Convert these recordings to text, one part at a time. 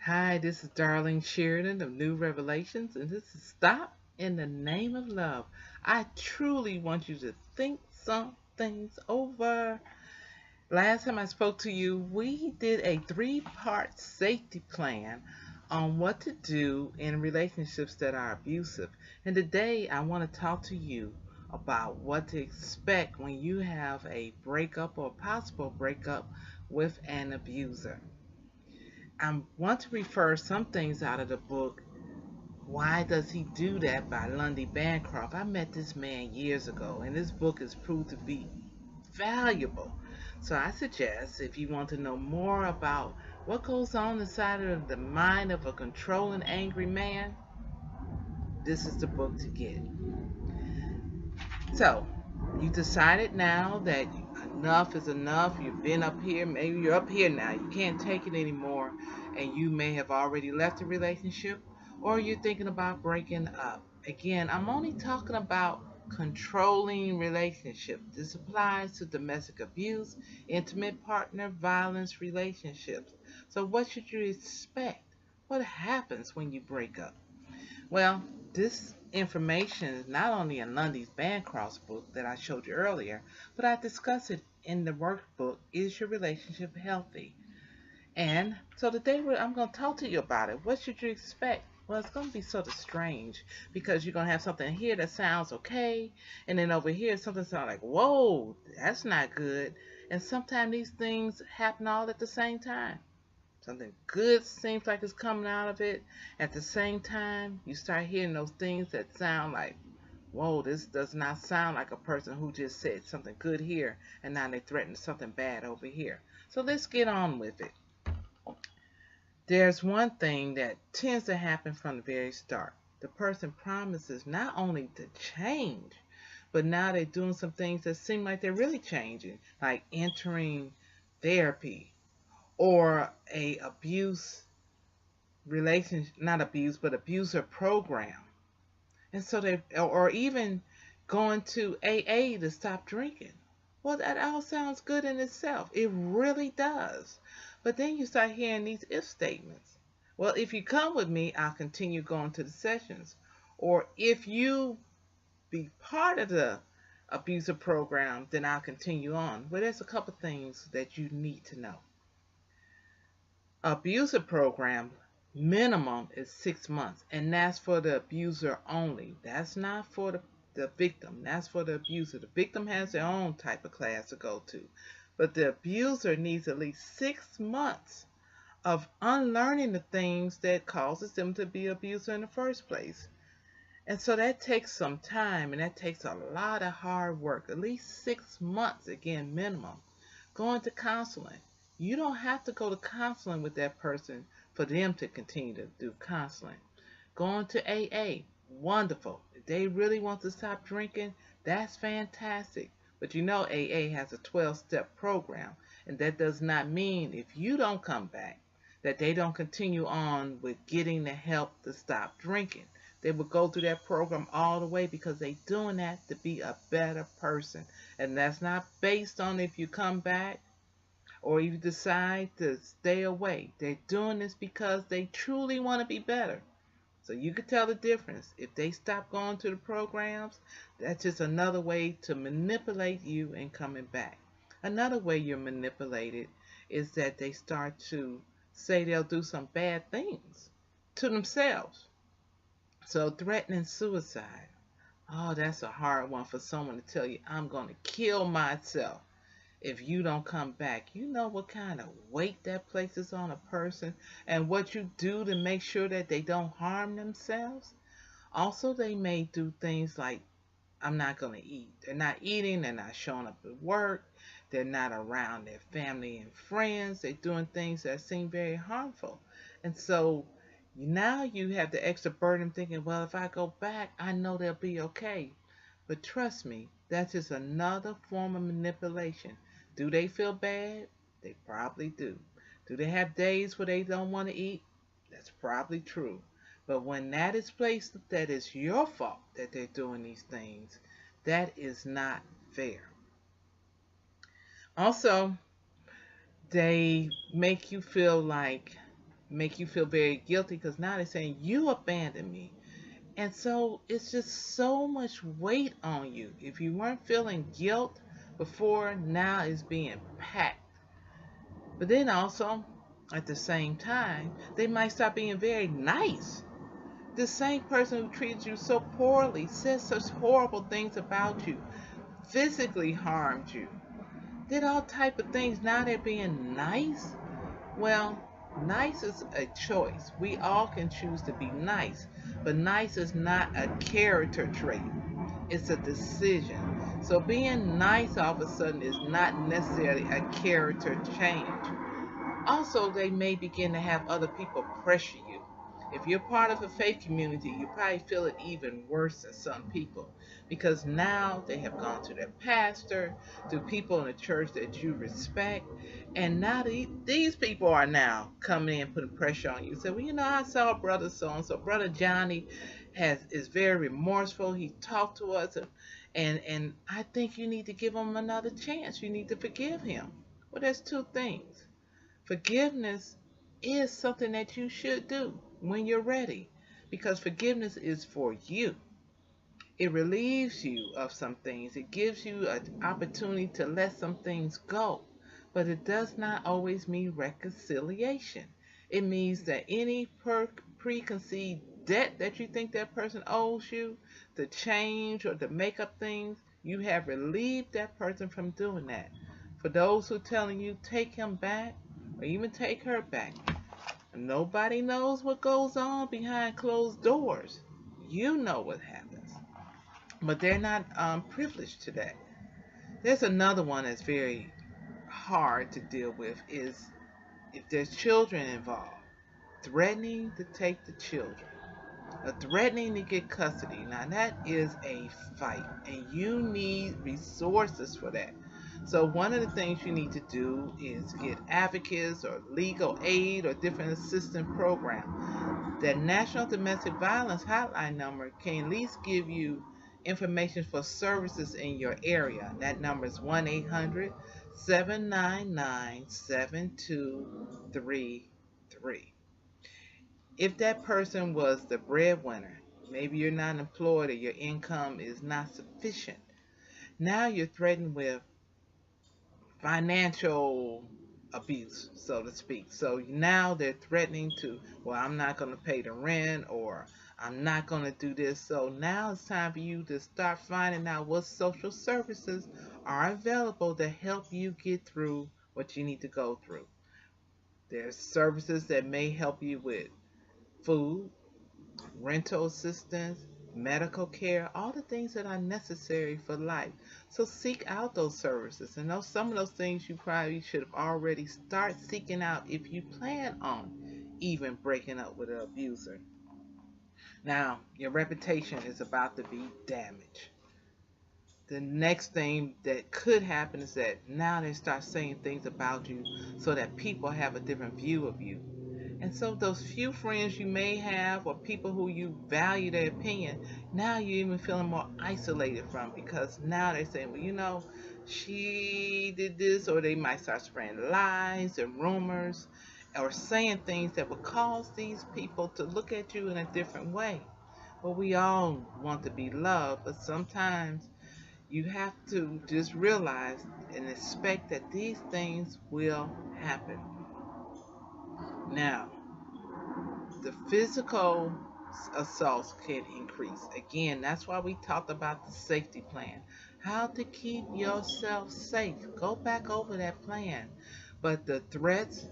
Hi, this is Darlene Sheridan of New Revelations, and this is Stop in the Name of Love. I truly want you to think some things over. Last time I spoke to you, we did a three-part safety plan on what to do in relationships that are abusive. And today I want to talk to you about what to expect when you have a breakup or possible breakup with an abuser. I want to refer some things out of the book, Why Does He Do That by Lundy Bancroft. I met this man years ago, and this book has proved to be valuable. So I suggest if you want to know more about what goes on inside of the mind of a controlling, angry man, this is the book to get. So, you decided now that enough is enough. You've been up here. Maybe you're up here now. You can't take it anymore. And you may have already left a relationship or you're thinking about breaking up. Again, I'm only talking about controlling relationships. This applies to domestic abuse, intimate partner violence relationships. So, what should you expect? What happens when you break up? Well, this information is not only in Lundy's Bancroft's book that I showed you earlier, but I discuss it in the workbook, Is Your Relationship Healthy? And so today I'm going to talk to you about it. What should you expect? Well, it's going to be sort of strange because you're going to have something here that sounds okay, and then over here something sounds like, whoa, that's not good. And sometimes these things happen all at the same time. Something good seems like it's coming out of it. At the same time, you start hearing those things that sound like, whoa, this does not sound like a person who just said something good here and now they threaten something bad over here. So let's get on with it. There's one thing that tends to happen from the very start. The person promises not only to change, but now they're doing some things that seem like they're really changing, like entering therapy or a abuse relationship, not abuse, but abuser program. And so they, or even going to AA to stop drinking. Well, that all sounds good in itself. It really does. But then you start hearing these if statements. Well, if you come with me, I'll continue going to the sessions. Or if you be part of the abuser program, then I'll continue on. Well, there's a couple things that you need to know. Abuser program minimum is 6 months, and that's for the abuser only. That's not for the victim. That's for the abuser. The victim has their own type of class to go to, but the abuser needs at least 6 months of unlearning the things that causes them to be abuser in the first place. And so that takes some time, and that takes a lot of hard work. At least 6 months, again, minimum. Going to counseling. You don't have to go to counseling with that person for them to continue to do counseling. Going to AA, wonderful. If they really want to stop drinking, that's fantastic. But you know AA has a 12-step program, and that does not mean if you don't come back that they don't continue on with getting the help to stop drinking. They will go through that program all the way because they're doing that to be a better person. And that's not based on if you come back or you decide to stay away. They're doing this because they truly want to be better. So you can tell the difference. If they stop going to the programs, that's just another way to manipulate you in coming back. Another way you're manipulated is that they start to say they'll do some bad things to themselves. So threatening suicide. Oh, that's a hard one for someone to tell you, I'm going to kill myself if you don't come back. You know what kind of weight that places on a person and what you do to make sure that they don't harm themselves. Also, they may do things like, I'm not going to eat. They're not eating. They're not showing up at work. They're not around their family and friends. They're doing things that seem very harmful. And so now you have the extra burden thinking, well, if I go back, I know they'll be okay. But trust me, that's just another form of manipulation. Do they feel bad? They probably do. Do they have days where they don't want to eat? That's probably true. But when that is placed, that is your fault that they're doing these things. That is not fair. Also, they make you feel like make you feel very guilty because now they're saying you abandoned me. And so it's just so much weight on you. If you weren't feeling guilt before, now it's being packed. But then also, at the same time, they might start being very nice. The same person who treated you so poorly, said such horrible things about you, physically harmed you, did all type of things. Now they're being nice. Well, nice is a choice. We all can choose to be nice, but nice is not a character trait. It's a decision. So being nice all of a sudden is not necessarily a character change. Also, they may begin to have other people pressure you. If you're part of a faith community, you probably feel it even worse than some people because now they have gone to their pastor, to people in the church that you respect, and now these people are now coming in putting pressure on you. So, well, I saw brother so and so, brother Johnny is very remorseful. He talked to us, and I think you need to give him another chance. You need to forgive him. Well, there's two things. Forgiveness is something that you should do when you're ready because forgiveness is for you. It relieves you of some things. It gives you an opportunity to let some things go. But it does not always mean reconciliation. It means that any preconceived debt that you think that person owes you, to change or to make up things, you have relieved that person from doing that. For those who are telling you take him back or even take her back, nobody knows what goes on behind closed doors. You know what happens. But they're not privileged to that. There's another one that's very hard to deal with is if there's children involved, threatening to take the children, or threatening to get custody. Now that is a fight and you need resources for that. So one of the things you need to do is get advocates or legal aid or different assistance programs. That National Domestic Violence Hotline number can at least give you information for services in your area. That number is 1-800-799-7233. If that person was the breadwinner, maybe you're not employed or your income is not sufficient, now you're threatened with financial abuse, so to speak. So now they're threatening to, well, I'm not going to pay the rent or I'm not going to do this. So now it's time for you to start finding out what social services are available to help you get through what you need to go through. There's services that may help you with food, rental assistance, medical care, all the things that are necessary for life. So seek out those services. And some of those things you probably should have already start seeking out if you plan on even breaking up with an abuser. Now, your reputation is about to be damaged. The next thing that could happen is that now they start saying things about you so that people have a different view of you. And so those few friends you may have or people who you value their opinion, now you're even feeling more isolated from because now they're saying, well, she did this, or they might start spreading lies and rumors or saying things that would cause these people to look at you in a different way. Well, we all want to be loved, but sometimes you have to just realize and expect that these things will happen. Now, the physical assaults can increase. Again, that's why we talked about the safety plan. How to keep yourself safe. Go back over that plan. But the threats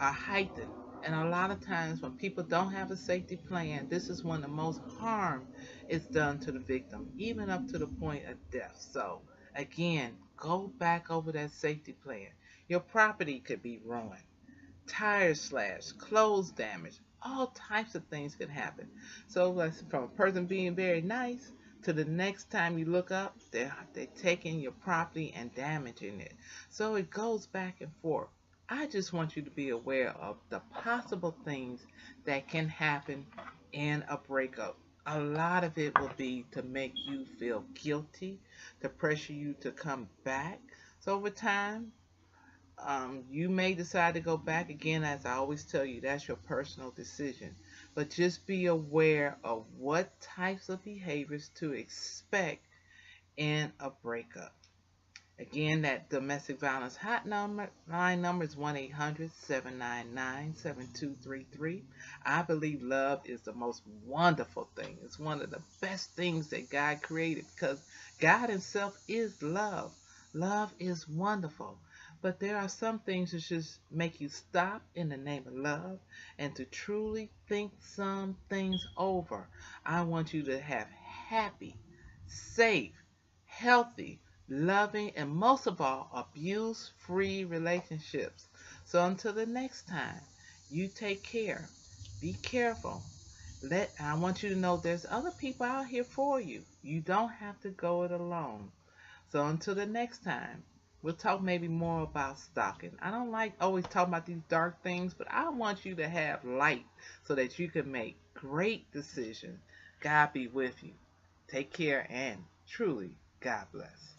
are heightened. And a lot of times when people don't have a safety plan, this is when the most harm is done to the victim, even up to the point of death. So, again, go back over that safety plan. Your property could be ruined. Tires slashed, clothes damaged, all types of things can happen. So from a person being very nice to the next time you look up, they're taking your property and damaging it. So it goes back and forth. I just want you to be aware of the possible things that can happen in a breakup. A lot of it will be to make you feel guilty, to pressure you to come back. So over time, You may decide to go back again. As I always tell you, that's your personal decision. But just be aware of what types of behaviors to expect in a breakup. Again, that domestic violence hotline number is 1-800-799-7233. I believe love is the most wonderful thing. It's one of the best things that God created because God Himself is love. Love is wonderful. But there are some things that just make you stop in the name of love and to truly think some things over. I want you to have happy, safe, healthy, loving, and most of all, abuse-free relationships. So until the next time, you take care. Be careful. I want you to know there's other people out here for you. You don't have to go it alone. So until the next time, we'll talk maybe more about stalking. I don't like always talking about these dark things, but I want you to have light so that you can make great decisions. God be with you. Take care and truly, God bless.